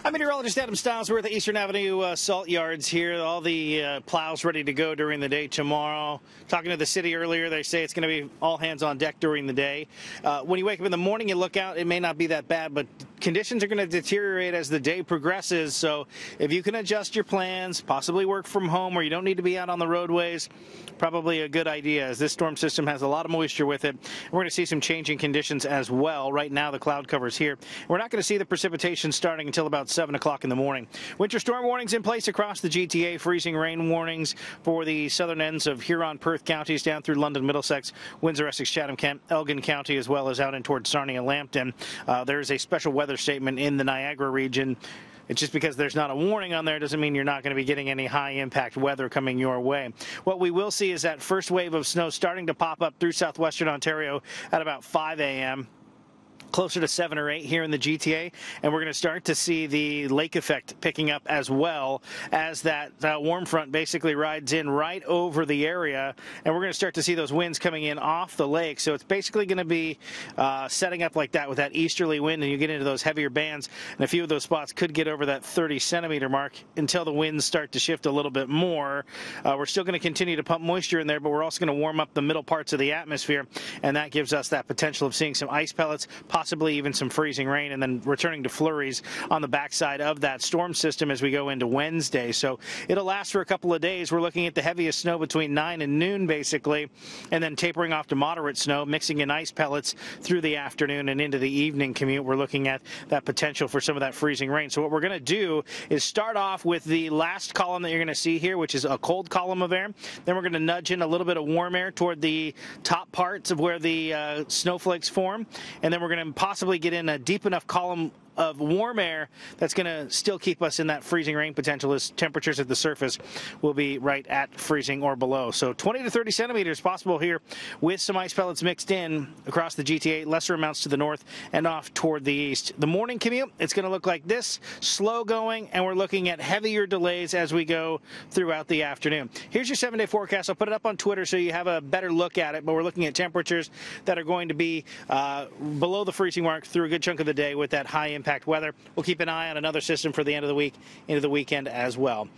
I'm Meteorologist Adam Stiles. We're at the Eastern Avenue salt yards here. All the plows ready to go during the day tomorrow. Talking to the city earlier, they say it's going to be all hands on deck during the day. When you wake up in the morning, you look out, it may not be that bad, but conditions are going to deteriorate as the day progresses. So if you can adjust your plans, possibly work from home where you don't need to be out on the roadways, probably a good idea, as this storm system has a lot of moisture with it. We're going to see some changing conditions as well. Right now, the cloud cover's here. We're not going to see the precipitation starting until about 7 o'clock in the morning. Winter storm warnings in place across the GTA. Freezing rain warnings for the southern ends of Huron, Perth counties down through London, Middlesex, Windsor, Essex, Chatham, Kent, Elgin County, as well as out in towards Sarnia, Lambton. There is a special weather statement in the Niagara region. It's just because there's not a warning on there doesn't mean you're not going to be getting any high-impact weather coming your way. What we will see is that first wave of snow starting to pop up through southwestern Ontario at about 5 a.m., closer to 7 or 8 here in the GTA, and we're going to start to see the lake effect picking up as well as that warm front basically rides in right over the area, and we're going to start to see those winds coming in off the lake. So it's basically going to be setting up like that with that easterly wind, and you get into those heavier bands, and a few of those spots could get over that 30-centimeter mark until the winds start to shift a little bit more. We're still going to continue to pump moisture in there, but we're also going to warm up the middle parts of the atmosphere, and that gives us that potential of seeing some ice pellets, possibly even some freezing rain, and then returning to flurries on the backside of that storm system as we go into Wednesday. So it'll last for a couple of days. We're looking at the heaviest snow between 9 and noon, basically, and then tapering off to moderate snow, mixing in ice pellets through the afternoon and into the evening commute. We're looking at that potential for some of that freezing rain. So what we're going to do is start off with the last column that you're going to see here, which is a cold column of air. Then we're going to nudge in a little bit of warm air toward the top parts of where the snowflakes form, and then we're going to possibly get in a deep enough column of warm air that's going to still keep us in that freezing rain potential as temperatures at the surface will be right at freezing or below. So 20 to 30 centimeters possible here with some ice pellets mixed in across the GTA, lesser amounts to the north and off toward the east. The morning commute, it's going to look like this, slow going, and we're looking at heavier delays as we go throughout the afternoon. Here's your 7-day forecast. I'll put it up on Twitter so you have a better look at it, but we're looking at temperatures that are going to be below the freezing mark through a good chunk of the day with that high impact weather. We'll keep an eye on another system for the end of the week into the weekend as well.